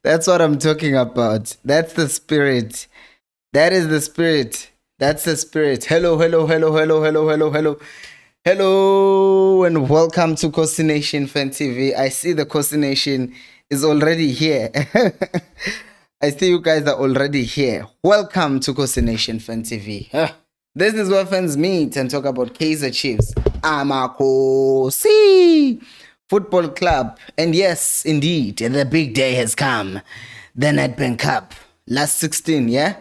That's what I'm talking about. That's the spirit. That is the spirit. That's the spirit. Hello, hello, hello, hello, hello, hello, hello. Hello and welcome to Coastal Nation Fan TV. I see the Coastal Nation is already here. I see you guys are already here. Welcome to Coastal Nation Fan TV. This is where fans meet and talk about Kaizer Chiefs, Amakosi Football Club. And yes, indeed, the big day has come. The Nedbank Cup. Last 16, yeah?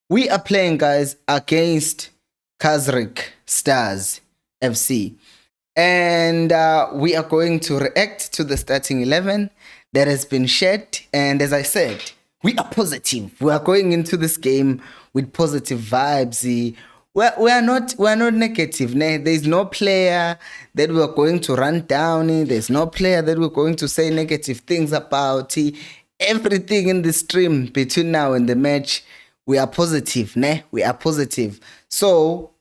We are playing, guys, against Casric Stars FC. And we are going to react to the starting 11 that has been shared. And as I said, we are positive. We are going into this game with positive vibes. We are not negative. There's no player that we are going to run down. There's no player that we're going to say negative things about. Everything in the stream between now and the match, we are positive. We are positive. So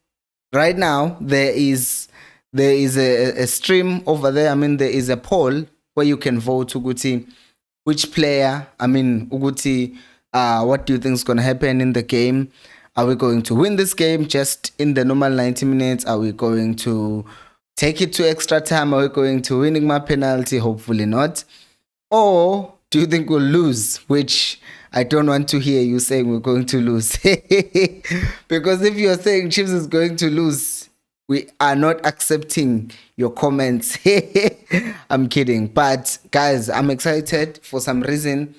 right now there is a stream over there. I mean, there is a poll where you can vote Uguti, which player, I mean, Uguti, what do you think is going to happen in the game? Are we going to win this game just in the normal 90 minutes? Are we going to take it to extra time? Are we going to winning my penalty? Hopefully not. Or do you think we'll lose? Which I don't want to hear you saying we're going to lose. Because if you're saying Chiefs is going to lose, we are not accepting your comments. I'm kidding. But guys, I'm excited for some reason.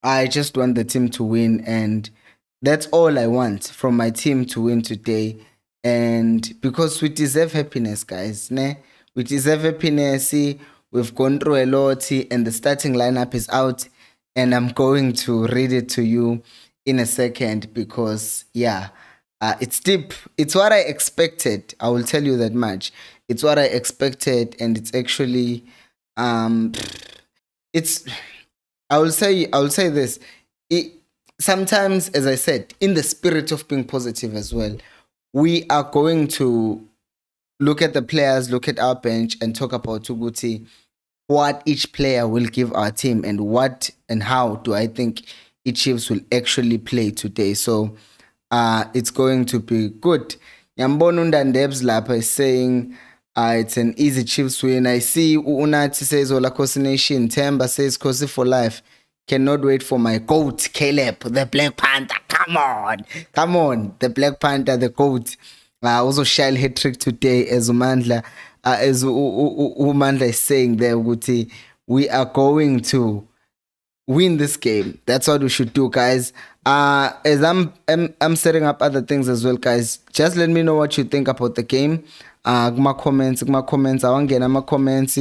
I just want the team to win, and that's all I want from my team to win today. And because we deserve happiness, guys. We deserve happiness. We've gone through a lot, and the starting lineup is out. And I'm going to read it to you in a second because, yeah, it's deep. It's what I expected. I will tell you that much. It's what I expected, and it's actually, it's. I will say this. Sometimes, as I said, in the spirit of being positive as well, we are going to look at the players, look at our bench, and talk about Tuguti, what each player will give our team, and what and how do I think each Chiefs will actually play today. So it's going to be good. Yambonunda Ndebs Lapa is saying it's an easy Chiefs win. I see Unati says Ola Kosi Nation. Temba says Kosi for life. Cannot wait for my goat, Caleb, the Black Panther. Come on, the Black Panther, the goat. Also, Shile hat trick today as Umandla. As Umandla is saying there, Guti, we are going to win this game. That's what we should do, guys. As I'm setting up other things as well, guys. Just let me know what you think about the game. My comments. I want to get my comments.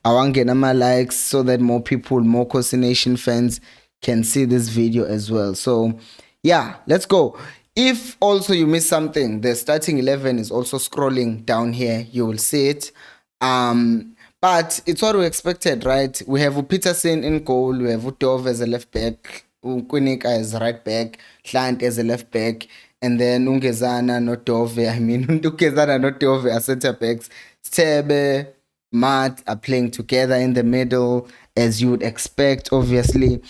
I want to get my likes so that more people, more Coastal Nation fans can see this video as well. So yeah, let's go. If also you miss something, the starting 11 is also scrolling down here. You will see it. But it's what we expected, right? We have Peterson in goal. We have Utov as a left back. Kunika as right back. Hlant as a left back. And then Ungezana, not Dove. I mean, Ungezana, not Dove are center backs. Stebe, Matt are playing together in the middle, as you would expect, obviously.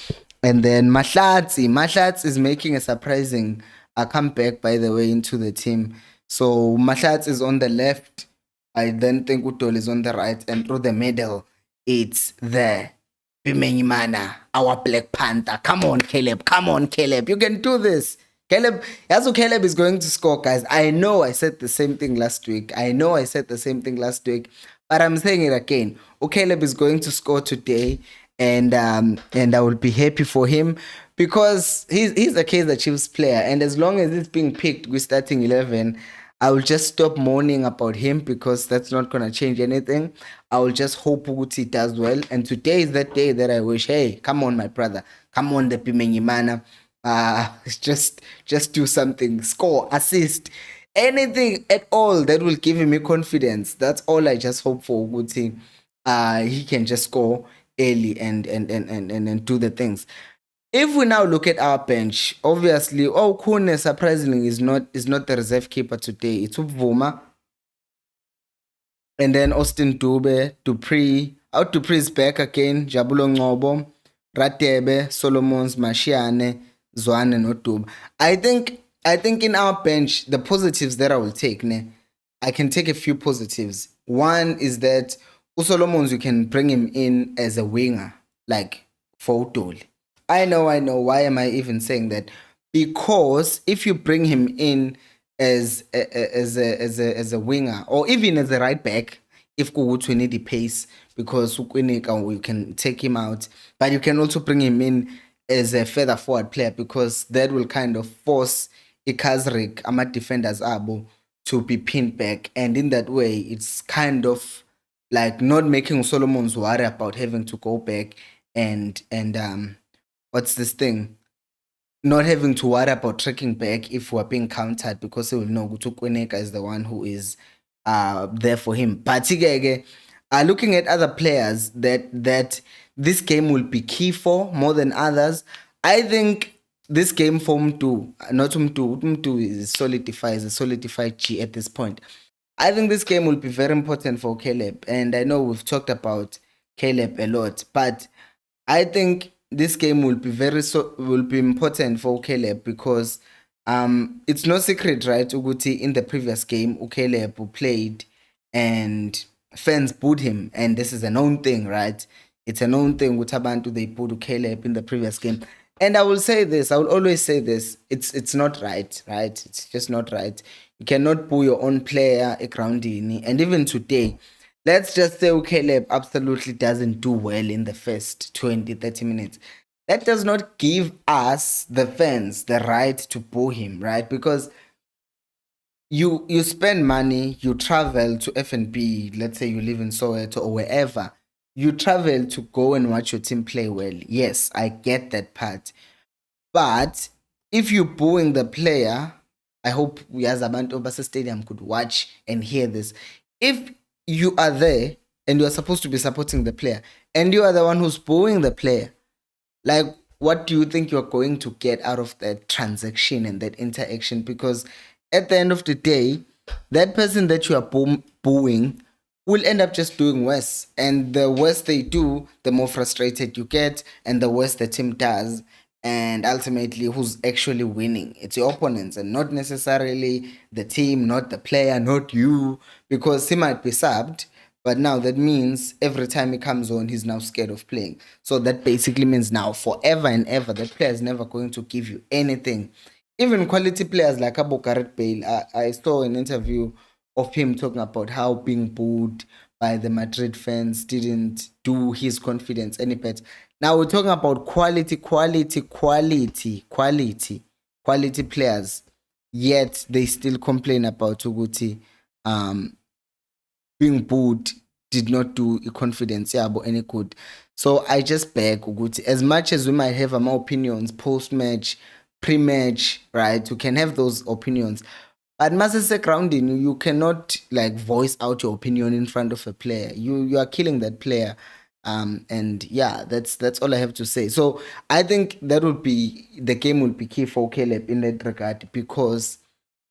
And then Mahlatsi is making a surprising comeback, by the way, into the team. So Mahlatsi is on the left. I then think Utol is on the right. And through the middle, it's the Pimenyimana, our Black Panther. Come on, Caleb. You can do this. Caleb is going to score, guys. I know I said the same thing last week. But I'm saying it again. Caleb is going to score today, and I will be happy for him because he's a Kaizer Chiefs player, and as long as he's being picked with starting 11, I will just stop mourning about him because that's not gonna change anything. I will just hope Uguti does well, and today is that day that I wish, hey, come on, my brother, come on, the Pimenyimana, just do something, score, assist. Anything at all that will give me confidence. That's all I just hope for Uguti. He can just score early and do the things. If we now look at our bench, obviously, Kune surprisingly is not the reserve keeper today. It's Ubvuma. And then Austin Dupree. Dupree is back again. Jabulo Ngobo. Ratebe, Solomons, Mashiane, Zwane, Notuba. I think in our bench, the positives that I will take, I can take a few positives. One is that Solomons, you can bring him in as a winger, like for Utoli. I know. Why am I even saying that? Because if you bring him in as a winger or even as a right back, if we need the pace, because you can take him out, but you can also bring him in as a further forward player, because that will kind of force Casric ama defenders abo to be pinned back, and in that way it's kind of like not making Solomon's worry about having to go back and what's this thing, not having to worry about tracking back if we're being countered, because he will know Kweneka is the one who is there for him. But looking at other players that this game will be key for more than others, I think this game for Mtu is a solidified G at this point. I think this game will be very important for Caleb, and I know we've talked about Caleb a lot, but I think this game will be important for Caleb, because it's no secret, right? Uguti in the previous game, Caleb who played and fans booed him, and this is a known thing, right? It's a known thing with Abantu, they booed Caleb in the previous game. And I will say this, I will always say this, it's not right? It's just not right. You cannot boo your own player a groundini. And even today, let's just say Caleb absolutely doesn't do well in the first 20, 30 minutes. That does not give us, the fans, the right to boo him, right? Because you spend money, you travel to F&B, let's say you live in Soweto or wherever, you travel to go and watch your team play well. Yes, I get that part. But if you're booing the player, I hope we as Abantu Obasa Stadium could watch and hear this. If you are there and you are supposed to be supporting the player and you are the one who's booing the player, like, what do you think you're going to get out of that transaction and that interaction? Because at the end of the day, that person that you are booing will end up just doing worse. And the worse they do, the more frustrated you get, and the worse the team does. And ultimately, who's actually winning? It's your opponents, and not necessarily the team, not the player, not you, because he might be subbed. But now that means every time he comes on, he's now scared of playing. So that basically means now forever and ever, that player is never going to give you anything. Even quality players like Abu Gareth Bale, I saw an interview of him talking about how being booed by the Madrid fans didn't do his confidence any better. Now we're talking about quality players, yet they still complain about Uguti being booed did not do confidence any good. So I just beg Uguti, as much as we might have our opinions post-match, pre-match, right? We can have those opinions. But Masese grounding, you cannot like voice out your opinion in front of a player. You are killing that player. And yeah, that's all I have to say. So I think the game will be key for Caleb in that regard, because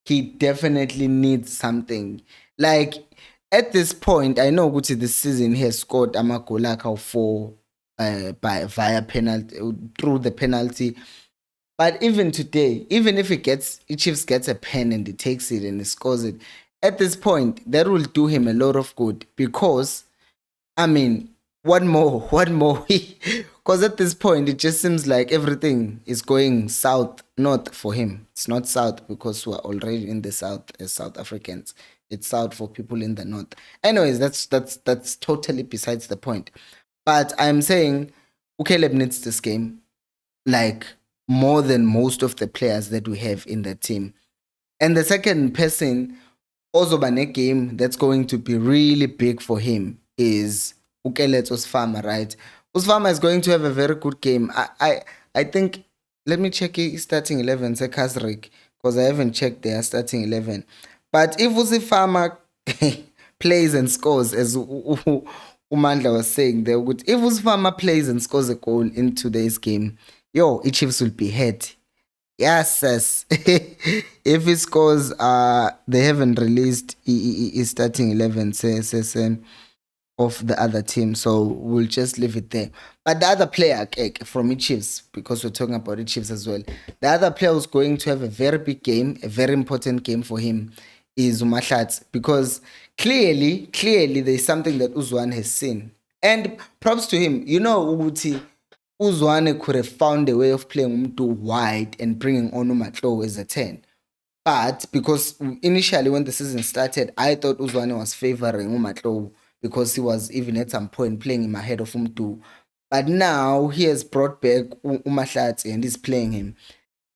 he definitely needs something. Like at this point, I know Gucci this season he has scored Amagolaka 4 via penalty, through the penalty. But even today, even if Chiefs gets a pen and he takes it and he scores it, at this point, that will do him a lot of good, because, I mean, what more? Because at this point, it just seems like everything is going north for him. It's not south because we're already in the south as South Africans. It's south for people in the north. Anyways, that's totally besides the point. But I'm saying Caleb needs this game, like, more than most of the players that we have in the team. And the second person, also by a game that's going to be really big for him, is Ukelet Osfama, right? Osfama is going to have a very good game. I think, let me check his starting 11, say Casric, because I haven't checked their starting 11. But if Osfama plays and scores, as Umandla was saying, if Osfama plays and scores a goal in today's game, Chiefs will be head. Yes. If he scores, they haven't released his starting 11, say. of the other team. So we'll just leave it there. But the other player from Chiefs, because we're talking about the Chiefs as well, the other player who's going to have a very big game, a very important game for him is Umahlatsi, because clearly there's something that Uzwane has seen. And props to him. You know, Uguti, Uzwane could have found a way of playing Umtu wide and bringing on Umatlo as a 10. But because initially when the season started, I thought Uzwane was favoring Umatlo because he was even at some point playing him ahead of Umtu. But now he has brought back Umahlatsi and he's playing him.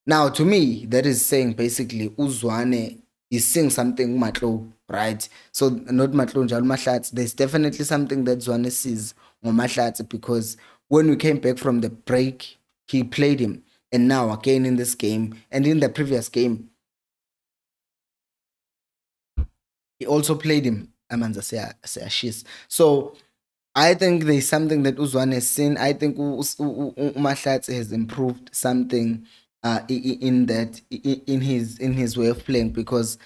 Now, to me, that is saying basically Uzwane is seeing something Umatlo, right? So not Matlo njalo Mahlatsi. There's definitely something that Zwane sees on Mahlatsi, because when we came back from the break, he played him. And now again in this game and in the previous game, he also played him. Amanza Seashis. So I think there's something that Uzwane has seen. I think Mahlatsi has improved something in that in his way of playing, because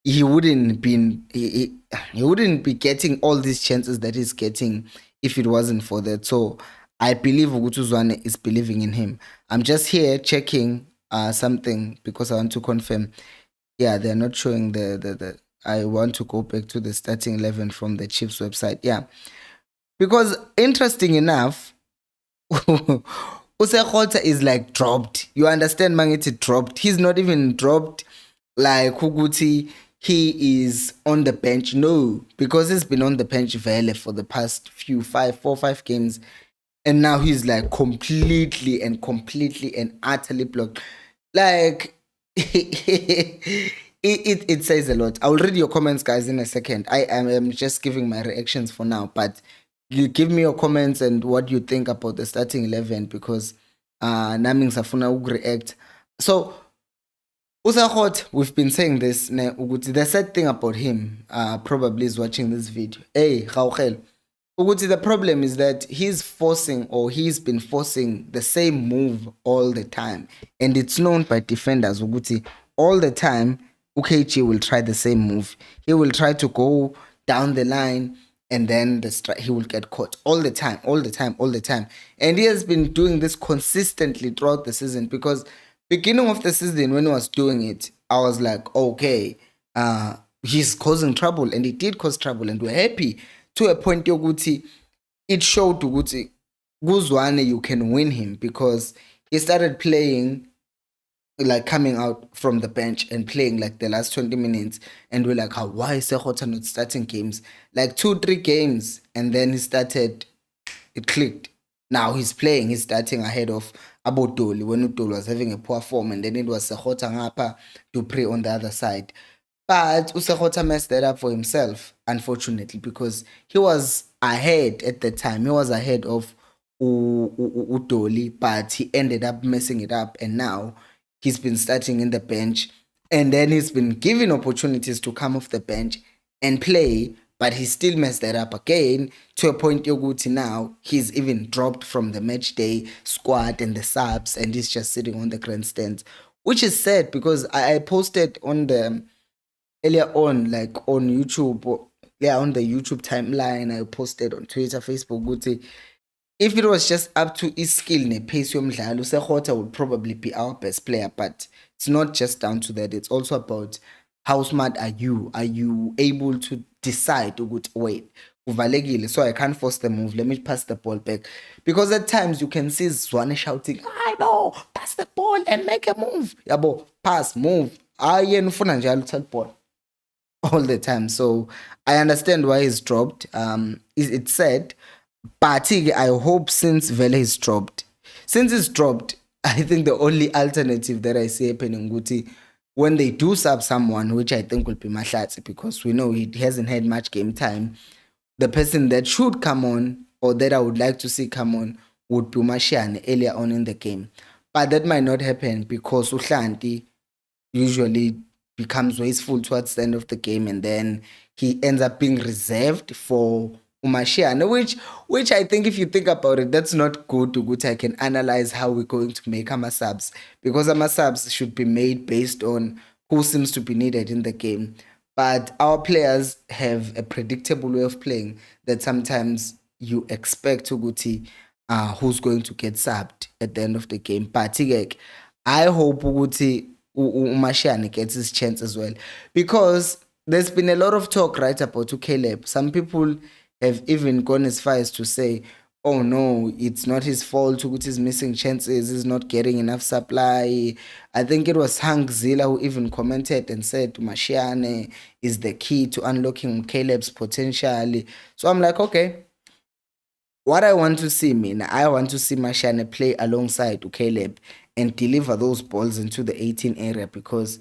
he wouldn't be getting all these chances that he's getting if it wasn't for that. So I believe Uzwane is believing in him. I'm just here checking something because I want to confirm. Yeah, they're not showing the I want to go back to the starting 11 from the Chiefs website. Yeah. Because interesting enough, Usekholta is like dropped. You understand, Mangiti dropped. He's not even dropped like Huguti. He is on the bench. No, because he's been on the bench vele for the past 5 games. And now he's like completely and utterly blocked. Like, it says a lot. I'll read your comments, guys, in a second. I am just giving my reactions for now, but you give me your comments and what you think about the starting 11, because Naming Safuna will react. So Usahot, we've been saying this. The sad thing about him probably is watching this video. Hey, Rauchel. The problem is that he's been forcing the same move all the time. And it's known by defenders, all the time, UKG will try the same move. He will try to go down the line and then he will get caught all the time. And he has been doing this consistently throughout the season, because beginning of the season when he was doing it, I was like, okay, he's causing trouble, and he did cause trouble, and we're happy to a point yokuthi it showed ukuthi Kuzwane you can win him, because he started playing, like coming out from the bench and playing like the last 20 minutes, and we're like, why is Sehota not starting games? Like 2-3 games, and then it clicked. Now he's starting ahead of Abodoli when Udoli was having a poor form, and then it was Sehota ngapha to pray on the other side. But Usehota messed that up for himself, unfortunately, because he was ahead at the time. He was ahead of Udoli, but he ended up messing it up, and now he's been starting in the bench, and then he's been given opportunities to come off the bench and play, but he still messed that up again, to a point yoguti now he's even dropped from the match day squad and the subs, and he's just sitting on the grandstands, which is sad, because I posted on the earlier on, like on YouTube, on the YouTube timeline, I posted on Twitter, Facebook, Guti. If it was just up to his skill ne pace yomdlalo, Sehota would probably be our best player. But it's not just down to that. It's also about how smart are you? Are you able to decide, wait, uvalekile, so I can't force the move. Let me pass the ball back. Because at times you can see Zwane shouting, I know, pass the ball and make a move. Yabo, pass, move. Nufuna njalo uthatha ball all the time. So I understand why he's dropped. It's sad, but I hope since Vele is dropped, I think the only alternative that I see happening, Guti, when they do sub someone, which I think will be Mahlatsi, because we know he hasn't had much game time, the person that should come on, or that I would like to see come on, would be Mashiane earlier on in the game. But that might not happen, because Uhlanti usually becomes wasteful towards the end of the game, and then he ends up being reserved for Umashiane, which I think, if you think about it, that's not good to I can analyze how we're going to make Ama subs, because Ama subs should be made based on who seems to be needed in the game. but our players have a predictable way of playing that sometimes you expect ukuthi who's going to get subbed at the end of the game. But I hope ukuthi Mashane gets his chance as well, because there's been a lot of talk, right, about Caleb. Some people have even gone as far as to say, oh no, it's not his fault, he's missing chances, he's not getting enough supply. I think it was Hank Zilla who even commented and said Mashiane is the key to unlocking Caleb's potential. So I'm like, okay, what I want to see, I want to see Mashiane play alongside Caleb and deliver those balls into the 18 area, because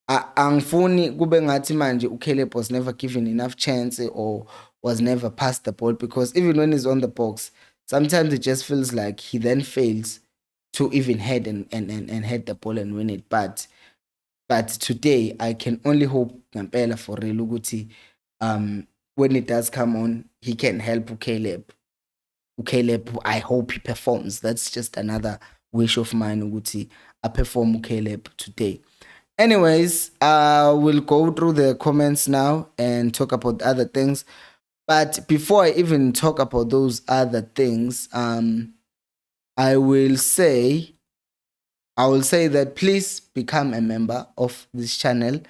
angifuni kube ngathi manje uCaleb was never given enough chance or was never passed the ball, because even when he's on the box, sometimes it just feels like he then fails to even head and head the ball and win it. But today I can only hope ngempela for real ukuthi when it does come on, he can help uCaleb. I hope he performs. That's just another wish of mine ukuthi I perform uCaleb today. Anyways, we'll go through the comments now and talk about other things. But before I even talk about those other things, I will say that please become a member of this channel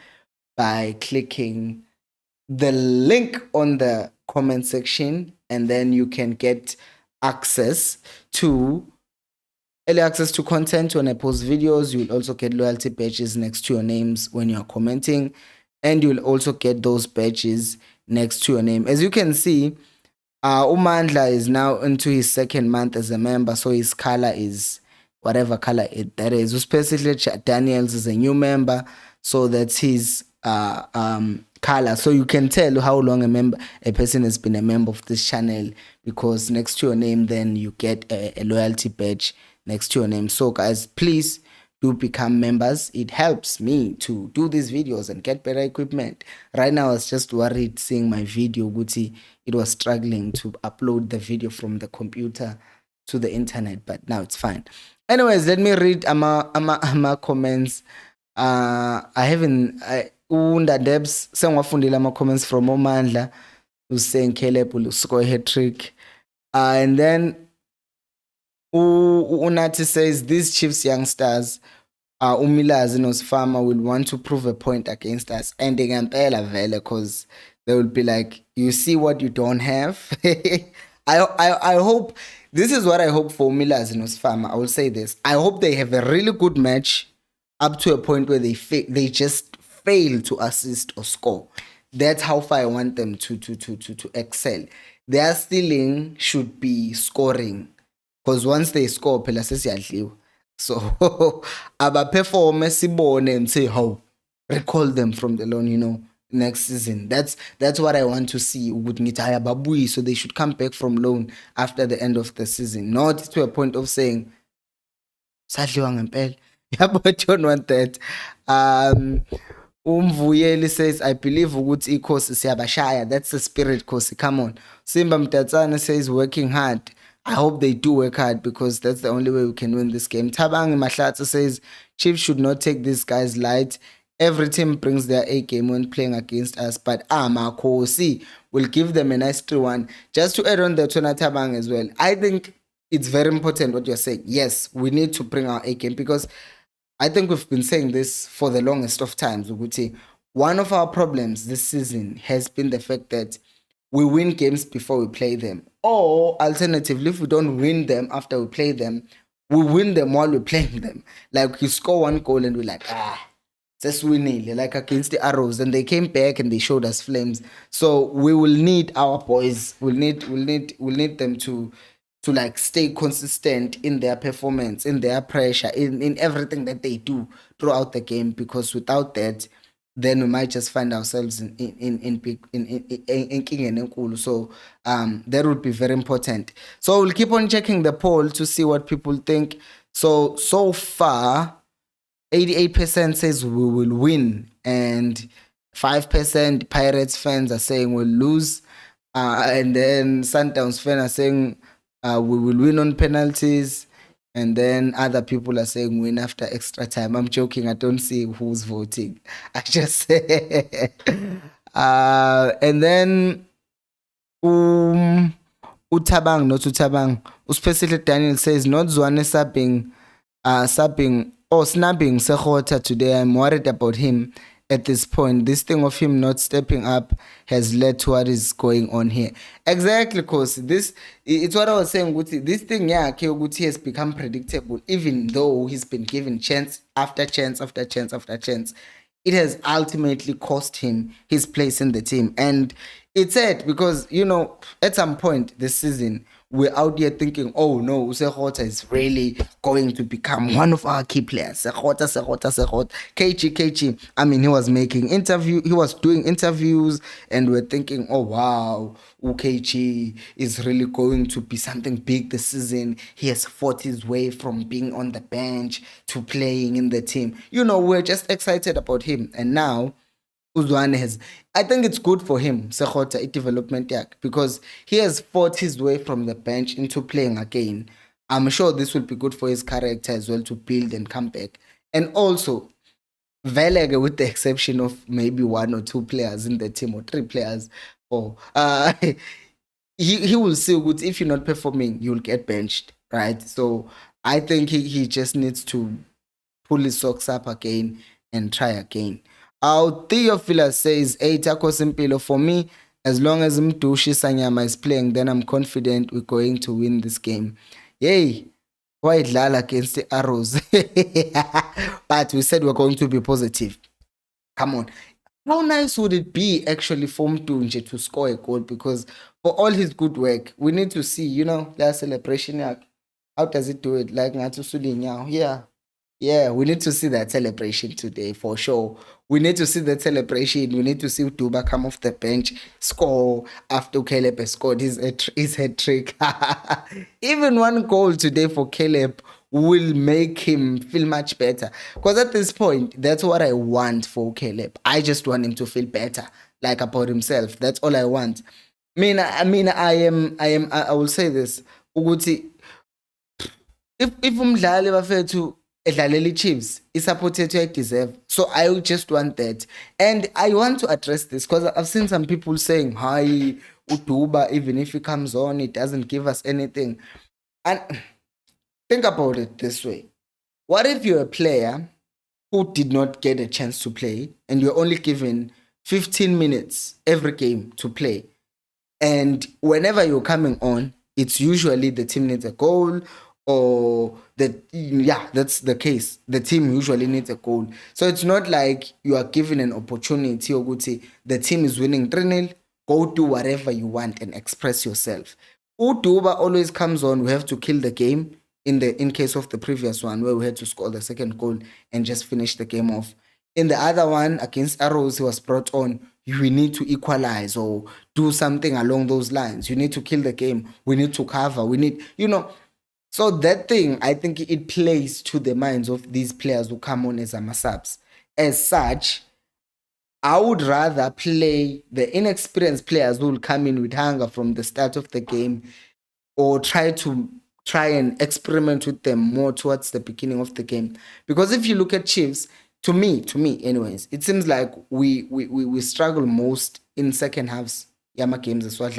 by clicking the link on the comment section, and then you can get early access to content when I post videos. You'll also get loyalty badges next to your names when you're commenting, and you'll also get those badges next to your name. As you can see, Umandla is now into his second month as a member, so his color is whatever color that is. Especially Daniels is a new member, so that's his color. So you can tell how long a person has been a member of this channel, because next to your name, then you get a loyalty badge next to your name. So guys, please do become members. It helps me to do these videos and get better equipment. Right now I was just worried seeing my video Guti, it was struggling to upload the video from the computer to the internet, but now it's fine. Anyways, let me read ama comments. Unda Debs sengwafundile ama comments from Omandla, who's saying Caleb will score a hat trick. And then Unati says these Chiefs youngsters, Umilazi Nosfama, will want to prove a point against us, and they can tell vele, because they will be like, you see what you don't have. I hope, this is what I hope for Umilazi Nosfama. I will say this, I hope they have a really good match up to a point where they just fail to assist or score. That's how far I want them to excel. Their ceiling should be scoring, because once they score, phela sesiyadliwa. So perform sibone and say how recall them from the loan, next season. That's what I want to see. So they should come back from loan after the end of the season, not to a point of saying sadliwa ngempela. Yeah, but you don't want that. Umvuyeli says, I believe ukuthi ikhosi siyabashaya. That's the spirit Kosi. Come on. Simba Mtatsana says, working hard. I hope they do work hard, because that's the only way we can win this game. Tabang Mahlatsa says, Chiefs should not take these guys light. Every team brings their A game when playing against us, but Kosi will give them a nice 3-1. Just to add on the Tona Tabang as well, I think it's very important what you're saying. Yes, we need to bring our A game, because I think we've been saying this for the longest of times. One of our problems this season has been the fact that we win games before we play them. Or alternatively, if we don't win them after we play them, we win them while we're playing them. Like you score one goal and we're like, just winning, like against the Arrows. And they came back and they showed us flames. So we will need our boys. We'll need them to like stay consistent in their performance, in their pressure, in everything that they do throughout the game, because without that, then we might just find ourselves in so that would be very important. So we'll keep on checking the poll to see what people think. So far 88% says we will win, and 5% Pirates fans are saying we'll lose, and then Sundowns fans are saying we will win on penalties, And then other people are saying win after extra time. I'm joking. I don't see who's voting. I just say. And then Utabang, not Utabang. Uspecially Daniel says not Zwane subbing or snapping Sekota today. I'm worried about him at this point. This thing of him not stepping up has led to what is going on here. Exactly, because it's what I was saying. This thing, yeah, Guti has become predictable, even though he's been given chance after chance after chance after chance. It has ultimately cost him his place in the team. And it's sad because, at some point this season, we're out here thinking, oh no, Sekota is really going to become one of our key players. Sekota. KG. I mean, he was doing interviews, and we're thinking, oh wow, KG is really going to be something big this season. He has fought his way from being on the bench to playing in the team. We're just excited about him. And now Uzwane I think it's good for him, Sekota, development yak, because he has fought his way from the bench into playing again. I'm sure this will be good for his character as well to build and come back. And also, Velega, with the exception of maybe one or two players in the team or three players, he will see good. If you're not performing, you'll get benched, right? So I think he just needs to pull his socks up again and try again. Our Theophilus says, hey, Tako Simpilo, for me, as long as Mtushi Sanyama is playing, then I'm confident we're going to win this game. Yay! Why Lala against the Arrows? But we said we're going to be positive. Come on. How nice would it be actually for Mtunje to score a goal? Because for all his good work, we need to see, that celebration. How does it do it? Like Natusuli now. Yeah, we need to see that celebration today for sure. We need to see that celebration. We need to see Duba come off the bench, score after Caleb has scored his head trick. Even one goal today for Caleb will make him feel much better. Because at this point, that's what I want for Caleb. I just want him to feel better, like about himself. That's all I want. I will say this. Uguti, if umdlali bafethu edlalela Chiefs, supported to deserve. So I just want that. And I want to address this because I've seen some people saying, hi, Utuba, even if he comes on, it doesn't give us anything. And think about it this way. What if you're a player who did not get a chance to play and you're only given 15 minutes every game to play? And whenever you're coming on, it's usually the team needs a goal or that's the case. The team usually needs a goal. So it's not like you are given an opportunity or good say the team is winning 3-0, go do whatever you want and express yourself. Uduba always comes on, we have to kill the game in case of the previous one where we had to score the second goal and just finish the game off. In the other one against Arrows, he was brought on. We need to equalize or do something along those lines. You need to kill the game. We need to cover. We need, So that thing, I think it plays to the minds of these players who come on as subs. As such, I would rather play the inexperienced players who will come in with hunger from the start of the game or try and experiment with them more towards the beginning of the game. Because if you look at Chiefs, to me anyways, it seems like we struggle most in second halves yama games as well.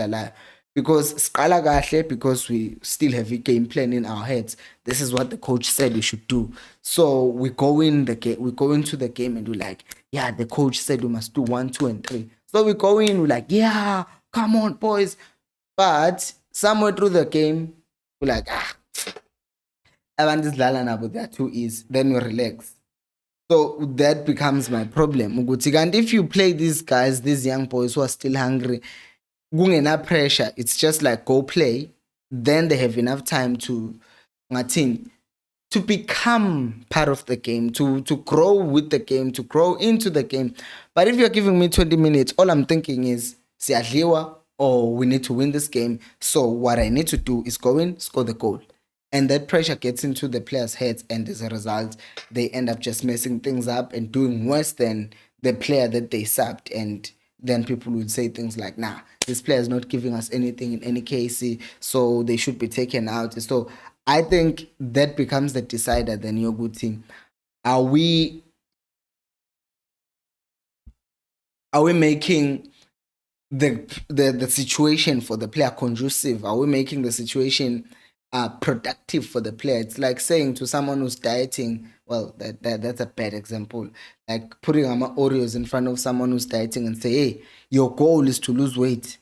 Because because we still have a game plan in our heads. This is what the coach said we should do. So we go into the game and we're like, yeah, the coach said we must do 1, 2, and 3. So we go in, we're like, yeah, come on, boys. But somewhere through the game, we're like, I this Lalana, there are 2 E's, then we relax. So that becomes my problem. And if you play these guys, these young boys who are still hungry, enough pressure, it's just like go play. Then they have enough time to become part of the game, to grow with the game, to grow into the game. But if you're giving me 20 minutes, all I'm thinking is siyadliwa or we need to win this game. So what I need to do is go in, score the goal. And that pressure gets into the players' heads, and as a result, they end up just messing things up and doing worse than the player that they subbed. And then people would say things like, nah, this player is not giving us anything in any case, so they should be taken out. So I think that becomes the decider then, your good team. Are we making the situation for the player conducive? Are we making the situation productive for the player? It's like saying to someone who's dieting, well, that's a bad example. Like putting Oreos in front of someone who's dieting and say, hey, your goal is to lose weight.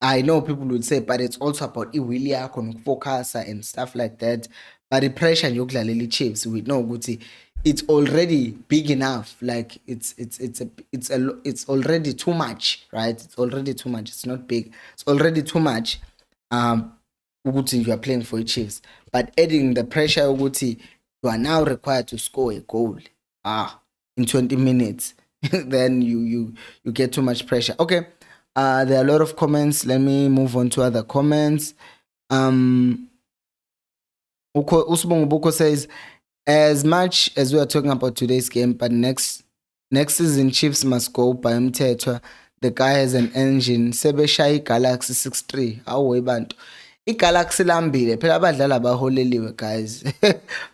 I know people would say, but it's also about focus and stuff like that. But the pressure yokudlalela Chiefs, we know Guti, it's already big enough. Like it's already too much, right? It's already too much. It's not big. It's already too much. Uguti, you are playing for the Chiefs, but adding the pressure, Uguti, you are now required to score a goal. In 20 minutes, then you get too much pressure. Okay. There are a lot of comments. Let me move on to other comments. Usbong Buko says, as much as we are talking about today's game, but next season Chiefs must go by Mtetwa. The guy has an engine. Sebeshai Galaxy 63. Awu bantu. iGalaxy lambile phela abadlali abaholeliwe guys.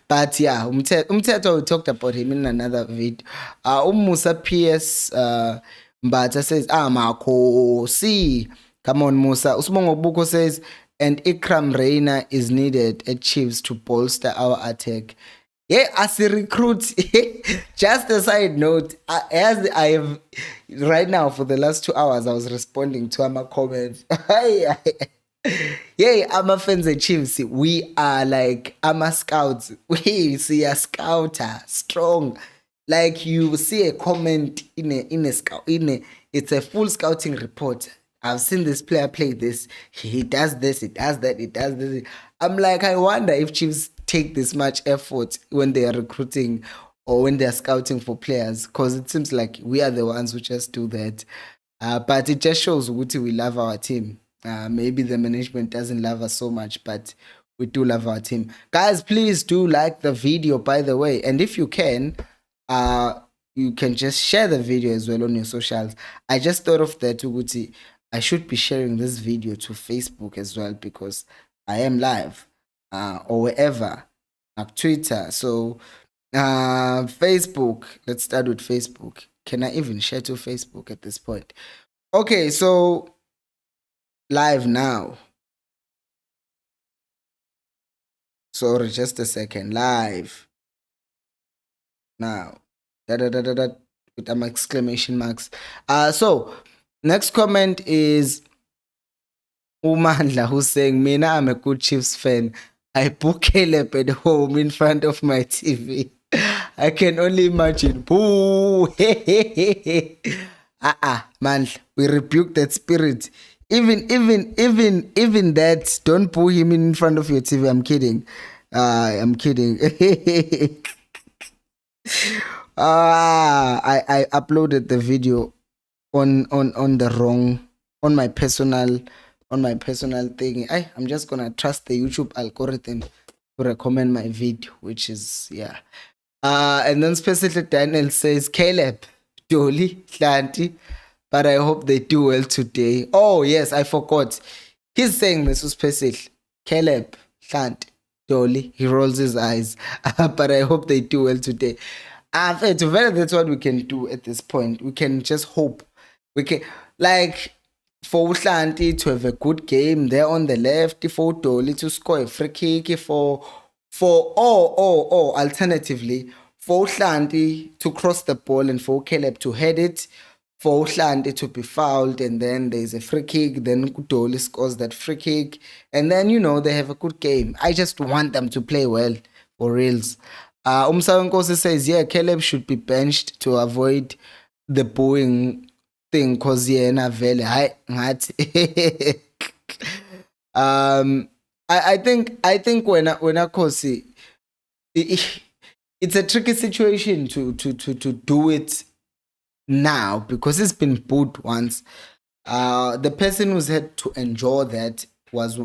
But yeah, Umthetho, we talked about him in another video. Musa PS Mbata says, Makhosi. Come on, Musa. Usmongo Buko says, and Ikram Reina is needed at Chiefs to bolster our attack. Yeah, as a recruit, just a side note, as I have right now for the last 2 hours, I was responding to my comments. Yeah, I'm a fans of Chiefs. We are like, I'm a scouts. We see a scouter, strong. Like you see a comment it's a full scouting report. I've seen this player play this. He does this, he does that, he does this. I'm like, I wonder if Chiefs take this much effort when they are recruiting or when they are scouting for players, because it seems like we are the ones who just do that. But it just shows we love our team. Maybe the management doesn't love us so much, but we do love our team. Guys, please do like the video, by the way. And if you can just share the video as well on your socials. I just thought of that, Uguti. I should be sharing this video to Facebook as well, because I am live or wherever, like Twitter. So Facebook, let's start with Facebook. Can I even share to Facebook at this point? Okay, so live now. Sorry, just a second. Live now. With some exclamation marks. So next comment is Umandla, who's saying, Mina, I'm a good Chiefs fan. I book Caleb at home in front of my TV. I can only imagine. Boo! Man, we rebuke that spirit. Even that, don't boo him in front of your TV. I'm kidding. I'm kidding. I uploaded the video on my personal thing. I'm just gonna trust the YouTube algorithm to recommend my video, which is and then specifically Daniel says, Caleb, Dolly, Hlanti, but I hope they do well today. Oh yes, I forgot. He's saying this was specific. Caleb, Hlanti, Dolly, he rolls his eyes. But I hope they do well today. That's what we can do at this point. We can just hope. We can, like, for Uhlanti to have a good game there on the left, for Dolly to score a free kick, for alternatively, for Uhlanti to cross the ball and for Caleb to head it, for Uhlanti to be fouled, and then there's a free kick, then Dolly scores that free kick, and then, they have a good game. I just want them to play well, for reals. Umsawenkosi says, yeah, Caleb should be benched to avoid the booing thing, because yena vele hayi ngathi I think when Kosi, it's a tricky situation to do it now, because it's been booed once. The person who's had to endure that was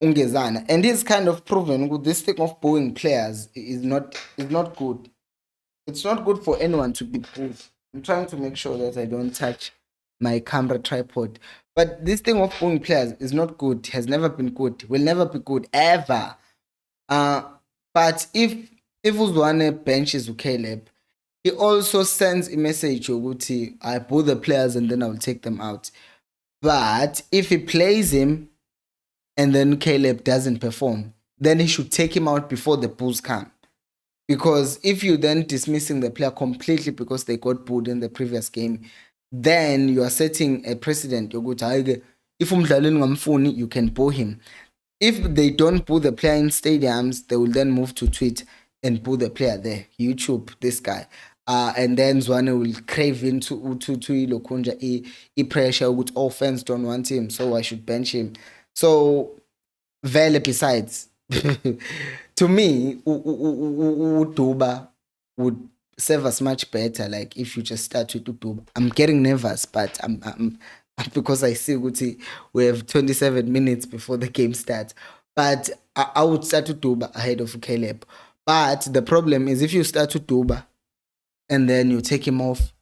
Ungezana, and he's kind of proven with this thing of booing players is not good. It's not good for anyone to be booed. I'm trying to make sure that I don't touch my camera tripod. But this thing of owning players is not good, has never been good, will never be good, ever. Uh, but if Uzwane benches Caleb, he also sends a message ukuthi I pull the players and then I'll take them out. But if he plays him and then Caleb doesn't perform, then he should take him out before the bulls come. Because if you then dismissing the player completely because they got booed in the previous game, then you are setting a precedent. If umdlalweni you can boo him. If they don't boo the player in stadiums, they will then move to tweet and boo the player there. YouTube, this guy. And then Zwane will crave into Lokunja pressure with all fans don't want him, so I should bench him. So Vele besides, to me, Uduba would serve us much better. Like if you just start with Uduba. I'm getting nervous, but I'm because I see we have 27 minutes before the game starts. But I would start Uduba ahead of Caleb. But the problem is if you start Uduba and then you take him off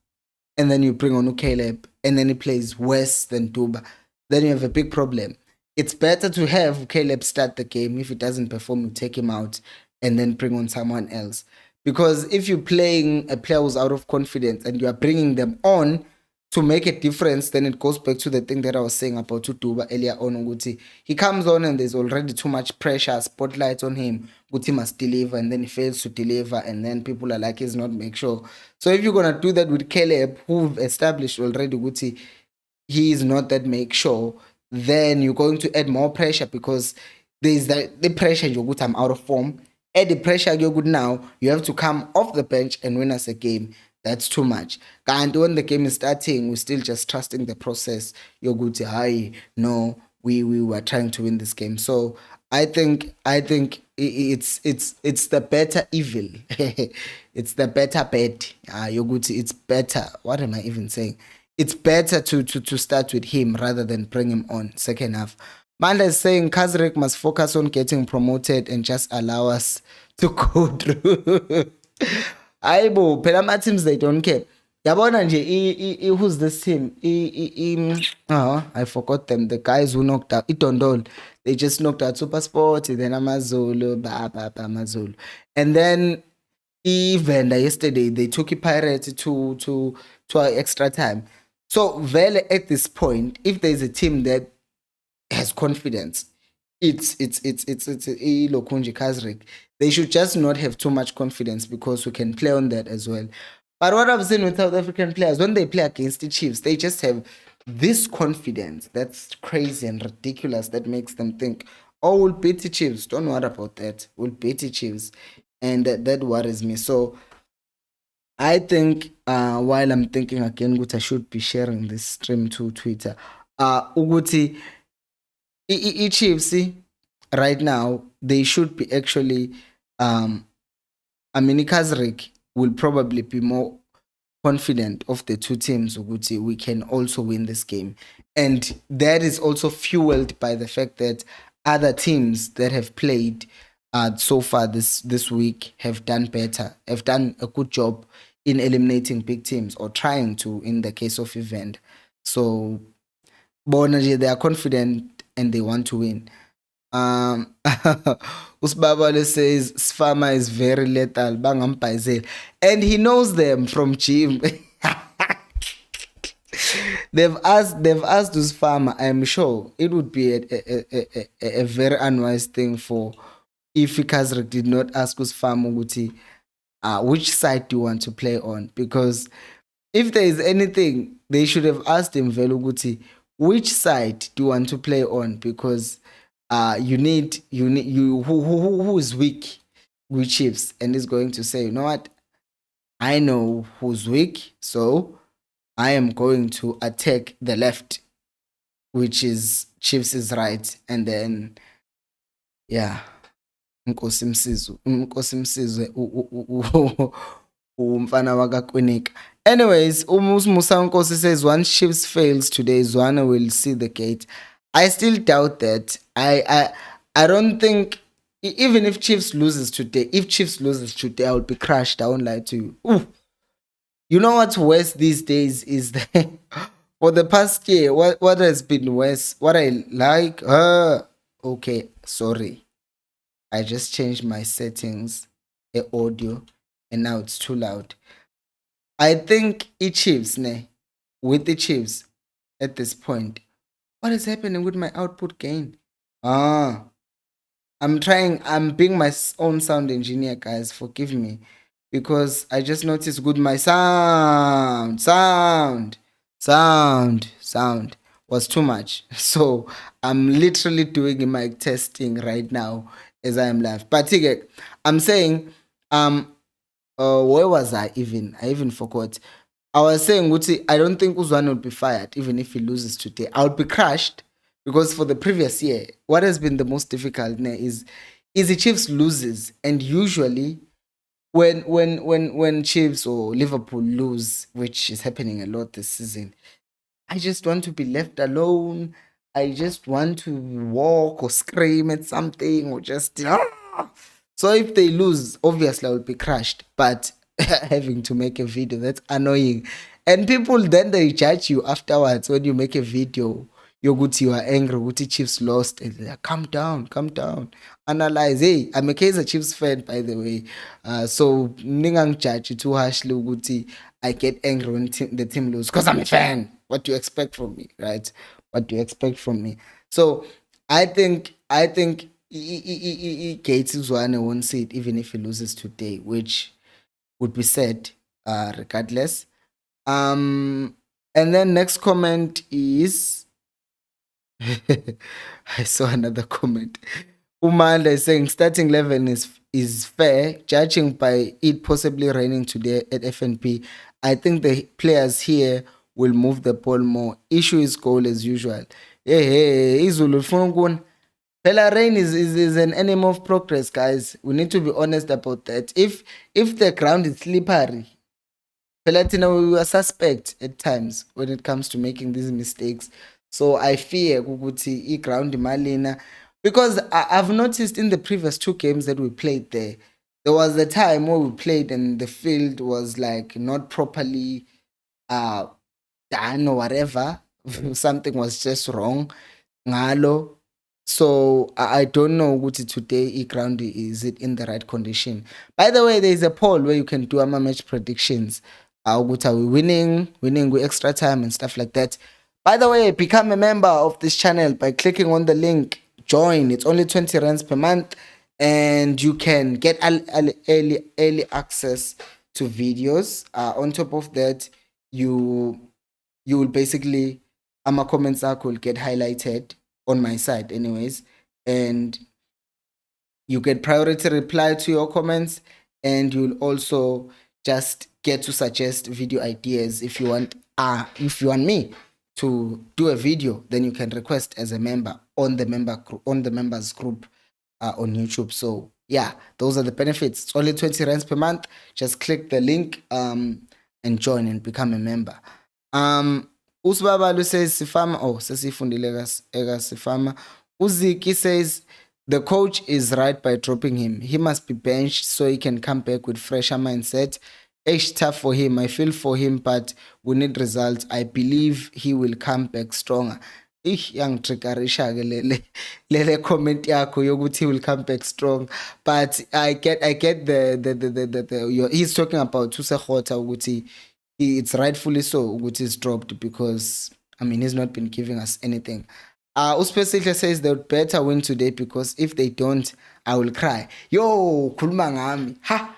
and then you bring on Caleb and then he plays worse than Duba, then you have a big problem. It's better to have Caleb start the game. If he doesn't perform, you take him out and then bring on someone else. Because if you're playing a player who's out of confidence and you are bringing them on to make a difference, then it goes back to the thing that I was saying about Tutuba earlier on. Uguti. He comes on and there's already too much pressure, spotlight on him. Guti must deliver and then he fails to deliver and then people are like, he's not make sure. So if you're going to do that with Caleb, who've established already Guti, he is not that make sure, then you're going to add more pressure because there's the pressure you're good, I'm out of form. Add the pressure you're good now, you have to come off the bench and win us a game. That's too much. And when the game is starting, we're still just trusting the process. You're good to hi, no, we were trying to win this game. So I think it's the better evil. It's the better bet. You're good to, it's better. What am I even saying? It's better to start with him rather than bring him on second half. Manda is saying Casric must focus on getting promoted and just allow us to go through. Aibo, phela ama teams they don't care. Yabona nje who's this team? I forgot them. The guys who knocked out Itondol. They just knocked out SuperSport, then Amazulu, Amazulu. And then even yesterday they took a pirate to extra time. So Vele at this point, if there's a team that has confidence, it's Lokunji Casric. They should just not have too much confidence because we can play on that as well. But what I've seen with South African players, when they play against the Chiefs, they just have this confidence that's crazy and ridiculous that makes them think, oh, we'll beat the Chiefs. Don't worry about that. We'll beat the Chiefs. And that worries me. So I think while I'm thinking again, Guta should be sharing this stream to Twitter. Uguti, Chiefs, right now, they should be actually, Casric will probably be more confident of the two teams. Uguti, we can also win this game. And that is also fueled by the fact that other teams that have played so far this week have done better, have done a good job in eliminating big teams or trying to in the case of event. So Bonaji, they are confident and they want to win. Usbabale says Sfama is very lethal, Bangam and he knows them from gym. They've asked Usfama, I'm sure it would be a very unwise thing for if Casric did not ask Usfama Uguti, which side do you want to play on? Because if there is anything, they should have asked him, Veluguti, which side do you want to play on? Because you need who is weak with Chiefs, and is going to say, you know what? I know who's weak, so I am going to attack the left, which is Chiefs is right, and then yeah. Nkosi Msizwe umfana wakaKwinika. Anyways, Musa Nkosi says once Chiefs fails today, Zwana will see the gate. I still doubt that. I don't think even if Chiefs loses today, I will be crushed. I won't lie to you. Ooh. You know what's worse these days is that For the past year, what has been worse? What I like? Okay, sorry. I just changed my settings, the audio, and now it's too loud. I think Chiefs, ne, with the Chiefs at this point. What is happening with my output gain? Ah, I'm being my own sound engineer, guys. Forgive me. Because I just noticed good my sound was too much. So I'm literally doing mic testing right now as I am live. But again, I'm saying, where was I even? I even forgot. I was saying, Guti, I don't think Uzwan will be fired even if he loses today. I would be crushed because for the previous year, what has been the most difficult is the Chiefs loses, and usually when Chiefs or Liverpool lose, which is happening a lot this season, I just want to be left alone. I just want to walk or scream at something or just So if they lose, obviously I will be crushed. But having to make a video, that's annoying. And people then they judge you afterwards when you make a video. You are angry, Guti Chiefs lost. And they're like, calm down. Analyze. Hey, I'm a Kaizer Chiefs fan, by the way. So ningang judge too harshly, Guti. I get angry when the team lose because I'm a fan. What do you expect from me, right? What do you expect from me? So I think Gates is one won't see it even if he loses today, which would be sad, regardless. And then next comment is I saw another comment. Umanda is saying starting 11 is fair, judging by it possibly raining today at FNP. I think the players here will move the ball more. Issue is goal as usual. Hey, Izulu ufuna Pella rain is an enemy of progress, guys. We need to be honest about that. If the ground is slippery, Pelatina, we are suspect at times when it comes to making these mistakes. So I fear ukuthi ground malina because I've noticed in the previous two games that we played there was a time where we played and the field was like not properly done or whatever. Something was just wrong. Ngalo. So I don't know what today ground is it in the right condition. By the way, there is a poll where you can do match predictions. What are we winning with extra time and stuff like that. By the way, become a member of this channel by clicking on the link. Join. It's only 20 rands per month, and you can get early access to videos. On top of that, you will basically my comments will get highlighted on my side anyways, and you get priority reply to your comments, and you'll also just get to suggest video ideas if you want me to do a video. Then you can request as a member on the members group on YouTube. So yeah, those are the benefits. It's only 20 rands per month. Just click the link and join and become a member. Usbabalu says Sifama. Oh, sesifundile Sifama. Uziki says the coach is right by dropping him. He must be benched so he can come back with fresher mindset. It's tough for him. I feel for him, but we need results. I believe he will come back stronger. Young trickerisha lele comment yakho yokuthi he will come back strong. But I get the he's talking about Tusehota ukuthi it's rightfully so which is dropped because I mean he's not been giving us anything. Uspecially says they would better win today because if they don't, I will cry. Yo, khuluma ngami. Ha.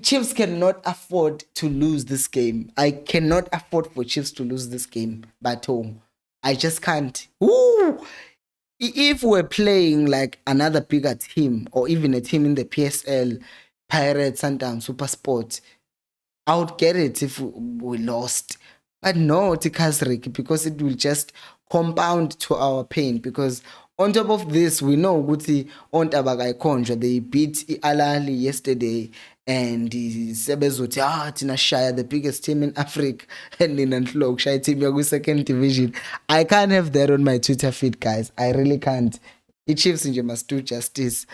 Chiefs cannot afford to lose this game. I cannot afford for Chiefs to lose this game back home. I just can't. Ooh. If we're playing like another bigger team or even a team in the PSL, Pirates, Sundowns, Super Sport, I would get it if we lost. But no, it's Casric because it will just compound to our pain. Because on top of this, we know Guti on Tabagai Conja, they beat Al Ahly yesterday, and Sebezuti, Tina Shire, the biggest team in Africa, and in Antlog, Shire team, you're second division. I can't have that on my Twitter feed, guys. I really can't. The Chiefs must do justice.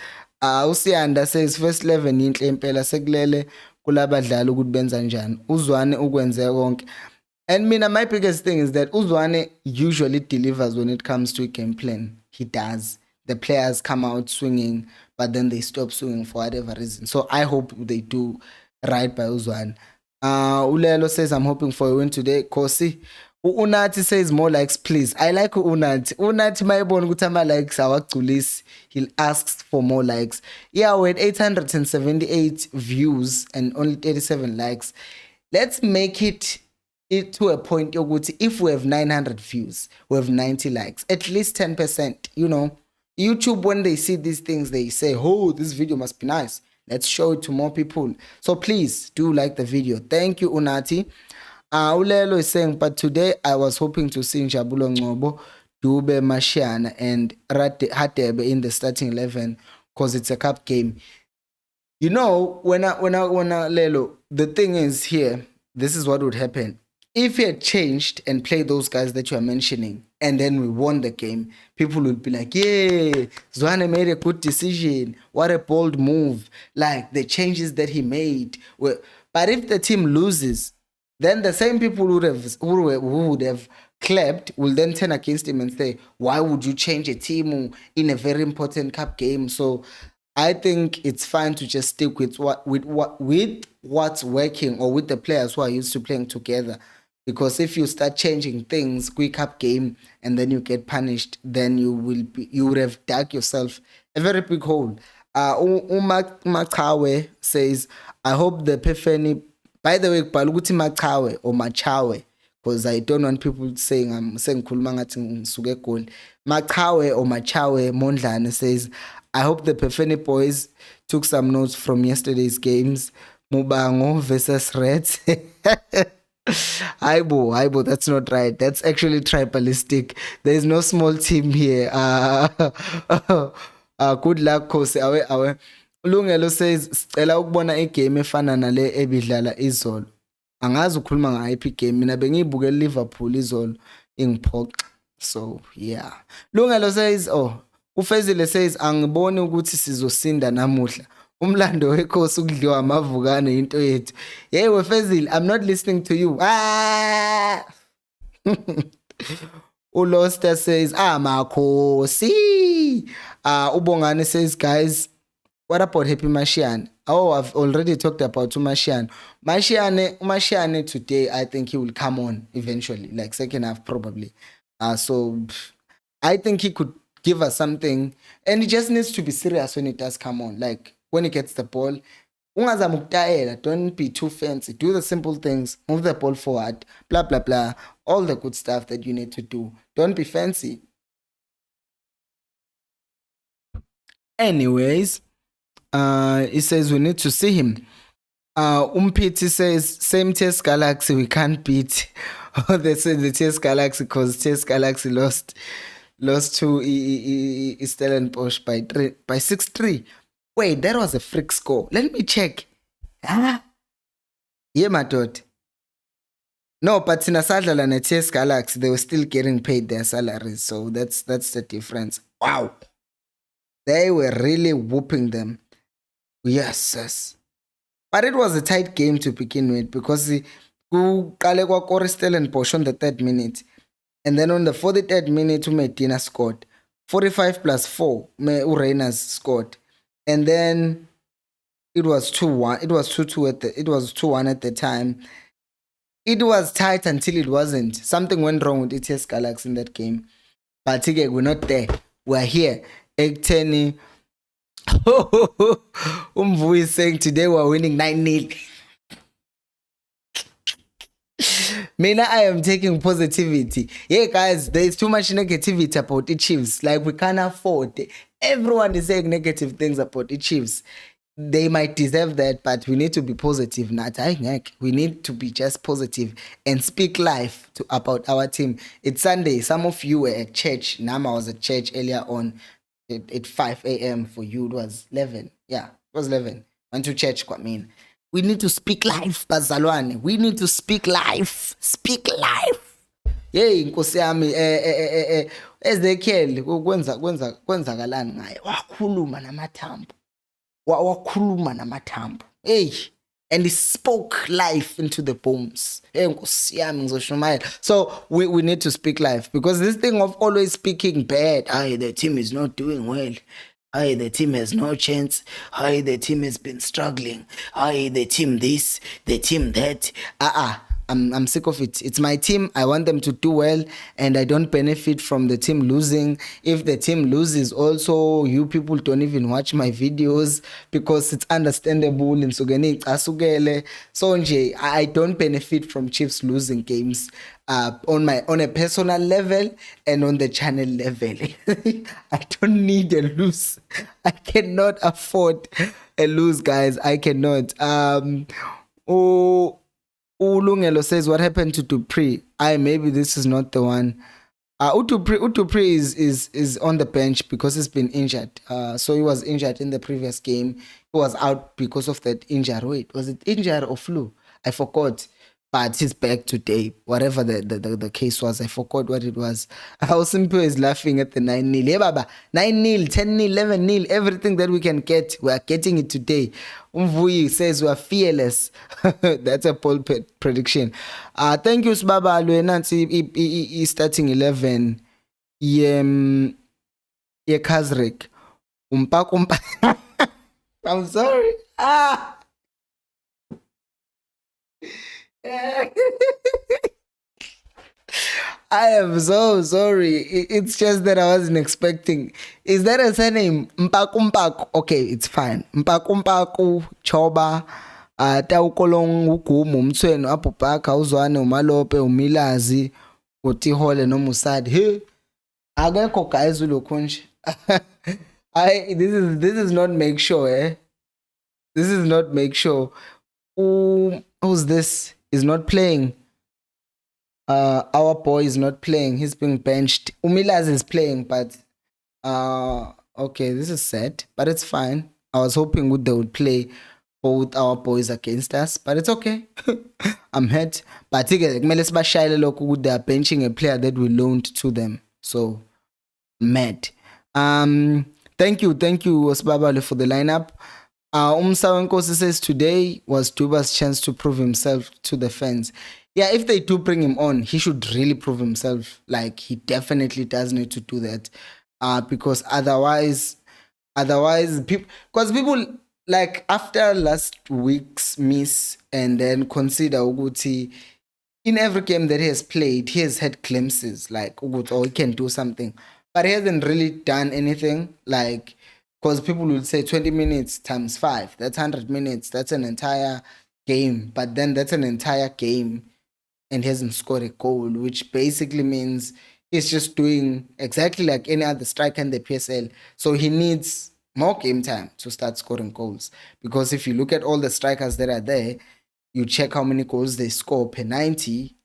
Usianda says first 11 yinhle impela sekulele kulabadlali ukuthi benza njani uzwane ukwenze konke. And mina, my biggest thing is that Uzwane usually delivers when it comes to a game plan. He does. The players come out swinging, but then they stop swinging for whatever reason. So I hope they do right by Uzwane. Ulelo says, I'm hoping for a win today. Kosi. Unati says more likes, please. I like Unati. Unati mayibona ukuthi ama likes awagculisi. He'll ask for more likes. Yeah, we're at 878 views and only 37 likes. Let's make it to a point yokuthi if we have 900 views, we have 90 likes, at least 10%. You know, YouTube, when they see these things, they say, oh, this video must be nice. Let's show it to more people. So please do like the video. Thank you, Unati. Ulelo is saying, but today I was hoping to see Njabulo Ngobo, Dube Mashiana, and Hatebe in the starting 11 because it's a cup game. You know, when I Lelo, the thing is here, this is what would happen. If he had changed and played those guys that you are mentioning, and then we won the game, people would be like, yeah, Zwane made a good decision. What a bold move. Like the changes that he made. But if the team loses, then the same people who would have clapped will then turn against him and say, why would you change a team in a very important cup game? So I think it's fine to just stick with what's working, or with the players who are used to playing together. Because if you start changing things, quick up game, and then you get punished, then you would have dug yourself a very big hole. Mancave says, I hope the Epiphany. By the way, Baluguti Mancave or Machawe, because I don't want people saying I'm saying Kulmangating Sugekol. Mancave or Machawe Mondlane says, I hope the Epiphany boys took some notes from yesterday's games. Mubango versus Reds. Aibo, that's not right. That's actually tribalistic. There is no small team here. Good luck, Kosi. Awe. Lungelo says, "Cela ukubona igame efana nale ebidlala izolo. Angazi ukhuluma ngayiphi igame. Mina bengiyibukela Liverpool izolo ingiphoqa." So, yeah. Lungelo says, Ufezile says, angiboni ukuthi sizosinda namuhla. Umlando wekhosi ukudliwa amavukane into yethu. Hey, Wefezile, I'm not listening to you. Uloster says, makhosi. Ubongane says, guys, what about Happy Mashiane? I've already talked about Mashiane. Mashiane today, I think he will come on eventually, like second half probably. So I think he could give us something, and he just needs to be serious when it does come on. Like when he gets the ball, don't be too fancy. Do the simple things. Move the ball forward. Blah blah blah. All the good stuff that you need to do. Don't be fancy. Anyways, he says we need to see him. Umpiti says same TS Galaxy we can't beat. They said the TS Galaxy because TS Galaxy lost to Stellenbosch by 6-3. Wait, that was a freak score. Let me check. Yeah, my daughter. No, but in Asadla and TS Galaxy, they were still getting paid their salaries. So that's the difference. Wow. They were really whooping them. Yes. But it was a tight game to begin with because Stellenbosch on the 3rd minute. And then on the 43rd minute, Medina scored. 45 plus 4, Urenas scored. And then it was 2-1. It was 2-2 it was 2-1 at the time. It was tight until it wasn't. Something went wrong with ETS Galaxy in that game. But again, we're not there. We're here. Ekteni. Umvu is saying today we're winning 9-0. Mina, I am taking positivity. Yeah, guys, there is too much negativity about the Chiefs. Like, we can't afford it. Everyone is saying negative things about the Chiefs. They might deserve that, but we need to be positive. We need to be just positive and speak life about our team. It's Sunday. Some of you were at church. Nama was at church earlier on at 5 a.m. For you, it was 11. Yeah, it was 11. Went to church, I mean. We need to speak life, Bazalwane. We need to speak life. Speak life. Hey, Nkosi yami, Ezekiel, kwenzakalani ngaye? Wakhuluma namathambo. Wakhuluma namathambo. Hey, and he spoke life into the bones. So we need to speak life, because this thing of always speaking bad, the team is not doing well. The team has no chance. The team has been struggling. The team this, the team that. I'm sick of it. It's my team. I want them to do well, and I don't benefit from the team losing. If the team loses, also you people don't even watch my videos, because it's understandable. So nje, I don't benefit from Chiefs losing games on a personal level and on the channel level. I don't need a lose. I cannot afford a lose, guys. I cannot. Ulungelo says, what happened to Dupree? Maybe this is not the one. Dupree is on the bench because he's been injured. So he was injured in the previous game. He was out because of that injury. Wait, was it injury or flu? I forgot. But he's back today. Whatever the case was, I forgot what it was. How simple is laughing at the 9-0. Yeah, Baba. 9-0, 10-0, 11-0, everything that we can get, we are getting it today. Umvuyi says we are fearless. That's a poll prediction. Thank you, Sbaba. Nancy starting 11. Ye Casric. I'm sorry. I am so sorry. It's just that I wasn't expecting. Is that a surname? Mpaku. Okay, it's fine. Mpaku Choba. Taukolong Ukumu Mtswenu Apopaka Uzwane Umalope Umilazi Utihole no Musad. Hey, Agako Kaizulo Kunch. This is not make sure, eh? This is not make sure. Who's this? Is not playing. Our boy is not playing. He's being benched. Umilaz is playing, but okay, this is sad, but it's fine. I was hoping they would play both our boys against us, but it's okay. I'm hurt. But they are benching a player that we loaned to them. So mad. Thank you, Osbabale, for the lineup. Umsawenkosi says today was Duba's chance to prove himself to the fans. Yeah, if they do bring him on, he should really prove himself. Like, he definitely does need to do that. Because otherwise people like after last week's miss and then consider Uguti, in every game that he has played, he has had glimpses like Uguti, or he can do something. But he hasn't really done anything, like, because people will say 20 minutes times 5, that's 100 minutes, that's an entire game. But then that's an entire game and he hasn't scored a goal, which basically means he's just doing exactly like any other striker in the PSL. So he needs more game time to start scoring goals. Because if you look at all the strikers that are there, you check how many goals they score per 90,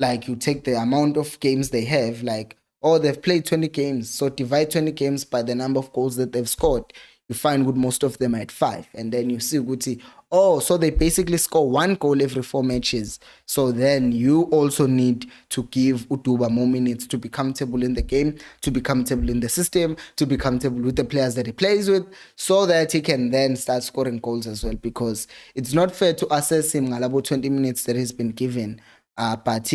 like you take the amount of games they have, like, they've played 20 games. So divide 20 games by the number of goals that they've scored. You find good most of them at 5. And then you see Guti, so they basically score 1 goal every 4 matches. So then you also need to give Utuba more minutes to be comfortable in the game, to be comfortable in the system, to be comfortable with the players that he plays with, so that he can then start scoring goals as well. Because it's not fair to assess him about 20 minutes that he's been given. But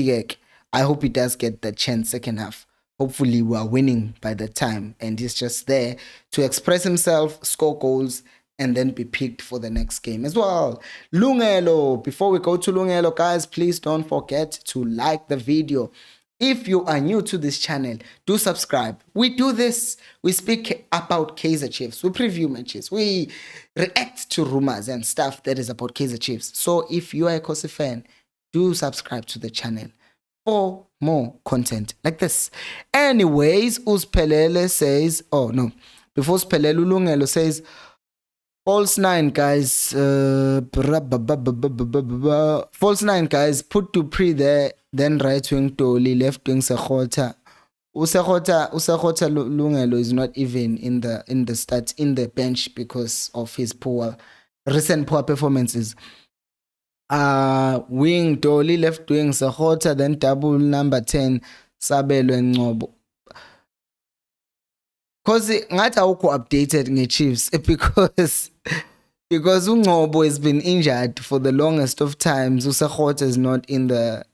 I hope he does get the chance second half. Hopefully we are winning by the time, and he's just there to express himself, score goals, and then be picked for the next game as well. Lungelo, before we go to Lungelo, guys, please don't forget to like the video. If you are new to this channel, do subscribe. We do this. We speak about Kaizer Chiefs. We preview matches. We react to rumors and stuff that is about Kaizer Chiefs. So if you are a Kosi fan, do subscribe to the channel for more content like this. Anyways, Uspelele says, before Uspelele, Ulungelo says, false 9, guys. False 9, guys. Put Dupree there, then right wing Toli, left wing Sekhota. Usekhota Lungelo is not even in the start, in the bench, because of his recent poor performances. Wing Dolly, left wing Sekhota, then double number 10 Sabelo and Ngobo. Cause ngathi awukho updated nge Chiefs because because Ungobo has been injured for the longest of times. Usakhote is not in the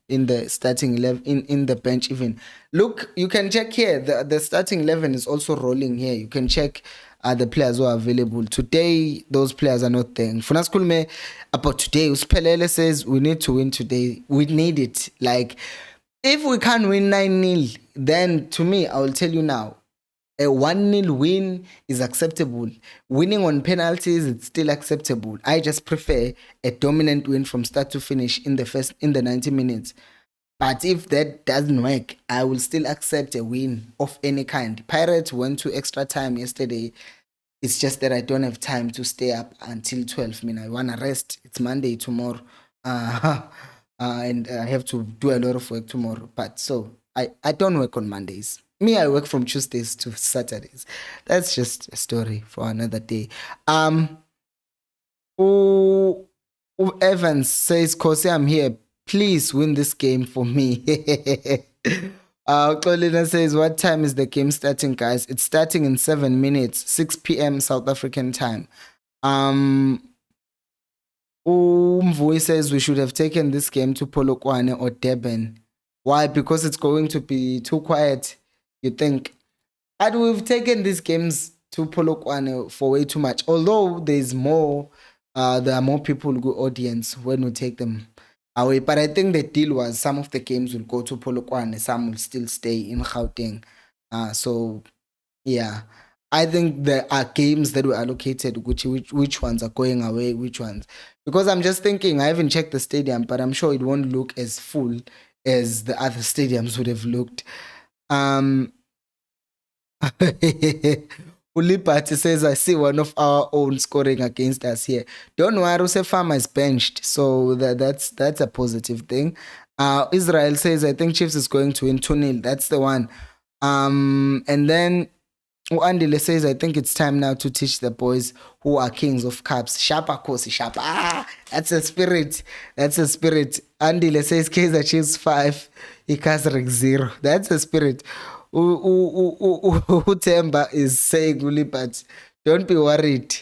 starting 11 in the bench even. Look, you can check here. The starting 11 is also rolling here. You can check the players who are available. Today, those players are not there. Funaskulme about today, Uspelele says we need to win today. We need it. Like, if we can't win 9-0, then to me, I will tell you now, a 1-0 win is acceptable. Winning on penalties, it's still acceptable. I just prefer a dominant win from start to finish in the 90 minutes. But if that doesn't work, I will still accept a win of any kind. Pirates went to extra time yesterday. It's just that I don't have time to stay up until 12. I mean, I want to rest. It's Monday tomorrow. And I have to do a lot of work tomorrow. But so I don't work on Mondays. Me, I work from Tuesdays to Saturdays. That's just a story for another day. Evans says, Kosi, I'm here. Please win this game for me. Colina says, what time is the game starting, guys? It's starting in 7 minutes, 6 p.m. South African time. Mvui says we should have taken this game to Polokwane or Durban. Why? Because it's going to be too quiet, you think? But we've taken these games to Polokwane for way too much. Although there are more people good audience when we take them away. But I think the deal was some of the games will go to Polokwane, some will still stay in Gauteng. So yeah, I think there are games that were allocated, which ones are going away, which ones. Because I'm just thinking, I haven't checked the stadium, but I'm sure it won't look as full as the other stadiums would have looked. Ulipati says, I see one of our own scoring against us here. Don't worry, Farmer is benched, so that's a positive thing. Israel says, I think Chiefs is going to win 2-0. That's the one. And then Andile says, I think it's time now to teach the boys who are kings of cups. Shapa Kosi, Shapa. That's a spirit. That's a spirit. Andile says, Kaizer Chiefs 5, Casric 0. That's a spirit. Utemba is saying, but don't be worried.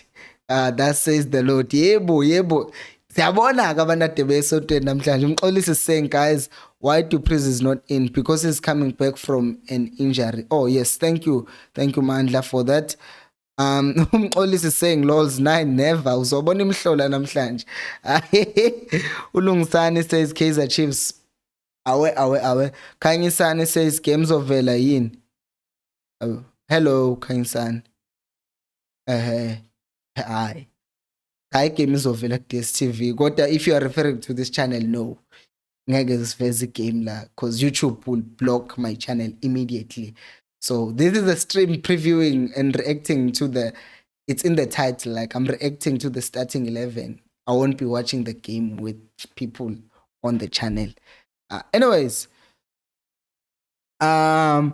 That says the Lord. Yebo. Siyabona abantu besontweni namhlanje. Umxolisi is saying, guys, why Duprez is not in? Because he's coming back from an injury. Oh yes, thank you Mandla for that. Umxolisi is saying lols 9 never. Uzobona imhlola namhlanje. Ulungisani says Kaizer Chiefs. Awe. Kanyisani says games of Vela yin. Hello, Kanyisani. Hi. Hi, games of Vela DSTV. If you are referring to this channel, no. This game because YouTube will block my channel immediately. So this is a stream previewing and reacting to it's in the title, like I'm reacting to the starting 11. I won't be watching the game with people on the channel. Anyways, Kaizer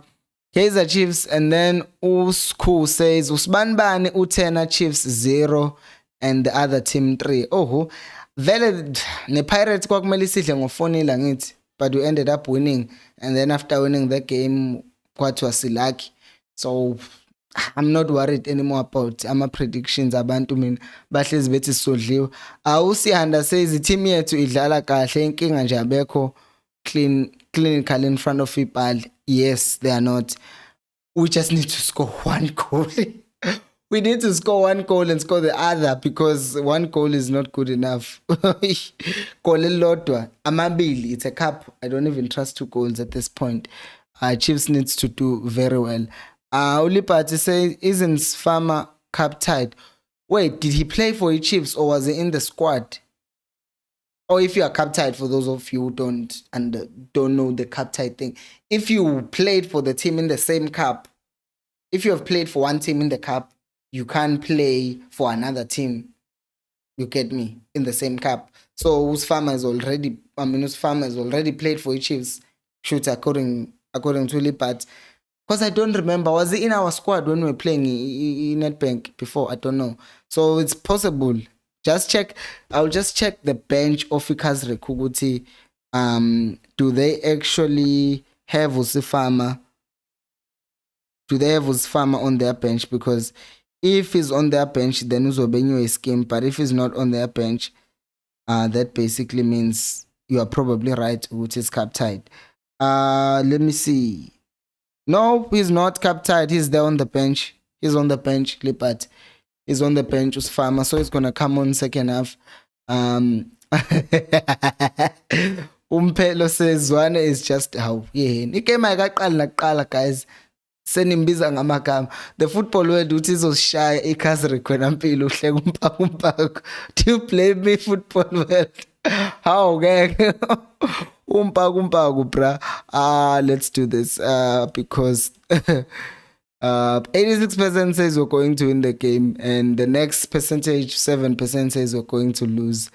Chiefs, and then Usku says Usbanbani Utena Chiefs 0 and the other team 3. Oh, vele ne Pirates kwakumele sidle ngo4-0 ngithi, but we ended up winning, and then after winning the game kwathiwa silaki. So I'm not worried anymore about ama predictions abantu mina bahlezi bethi sodliwa. Usihanda says i-team yethu idlala kahle, inkinga nje abekho clinical in front of people. Yes, they are not. We just need to score one goal. We need to score one goal and score the other, because one goal is not good enough. Goal elilodwa amabili, it's a cup. I don't even trust 2 goals at this point. Chiefs needs to do very well. Ulipati says, isn't Farmer cup tied? Wait, did he play for the Chiefs or was he in the squad? Or if you are cup tied, for those of you who don't know the cup tied thing, if you played for the team in the same cup, if you have played for one team in the cup, you can't play for another team. You get me? In the same cup. So Usfama has already played for the Chiefs. Shoot, according to Lipat. Because I don't remember, was he in our squad when we were playing in Nedbank before? I don't know. So it's possible. Just check. I'll just check the bench of Casric Kuguti. Do they actually have Usifama? Do they have Usifama on their bench? Because If he's on their bench, then uzobenyo a scheme. But if he's not on their bench, that basically means you are probably right, which is cap tied. Let me see. No, he's not cap tied. He's there on the bench. He's on the bench, Lipat. He's on the bench, Farmer, so he's gonna come on second half. Umpelo says one is just how igame ayikaqali nakuqala, guys. Senimbiza ngamagama. The football world uthi izoshaya iCasric wena mpilo uhleka umpako. Do you blame me, football world? How ngeke umpako bra. Let's do this because 86% says we're going to win the game, and the next percentage, 7%, says we're going to lose.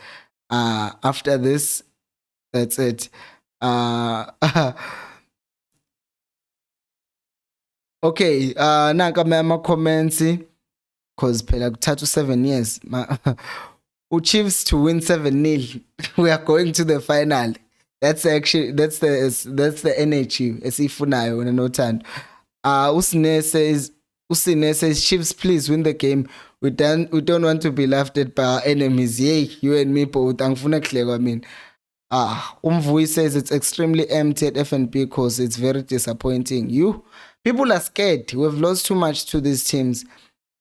After this, that's it. Okay, nanka ama comments because phela kuthatha 7 years. Chiefs to win 7-0. We are going to the final. That's the energy esifunayo wena nothando. Usine says Chiefs, please win the game. We don't want to be laughed at by our enemies. Yay, you and me both. Angifuna kuhlekwa mina. Umvuyi says it's extremely empty at FNB because it's very disappointing. People are scared. We've lost too much to these teams.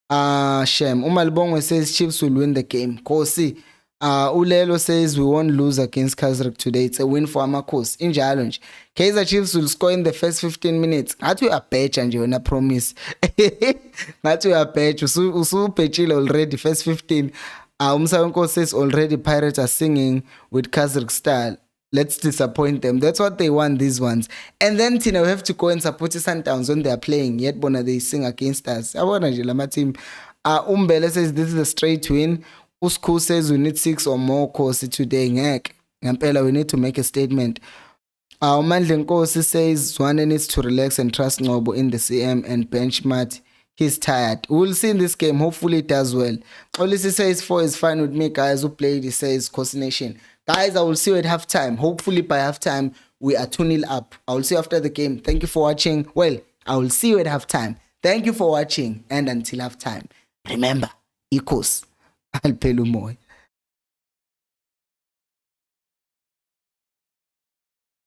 Shem. Umalbongo says Chiefs will win the game. Kosi. Ulelo says we won't lose against Casric today. It's a win for Amakos. Injalo nje. Kaizer Chiefs will score in the first 15 minutes. Ngathi uyabheja nje wena, promise. Ngathi uyabheja. Usubhejile already first 15. Umsawenko says already Pirates are singing with Casric style. Let's disappoint them. That's what they want, these ones. And then we have to go and support the Sundowns when they are playing. Yet bona they sing against us. I want to lama team. Umbele says this is a straight win. Usku says we need 6 or more course today. Ngampela, we need to make a statement. Umandle Nkosi says one needs to relax and trust Ngobo in the CM and benchmark. He's tired. We'll see in this game. Hopefully it does well. Olisi says 4 is fine with me, guys. Who played, he says Coast Nation. Guys, I will see you at halftime. Hopefully by halftime, we are 2-0 up. I will see you after the game. Thank you for watching. Well, I will see you at halftime. Thank you for watching. And until halftime, remember, equals. I'll pay you more.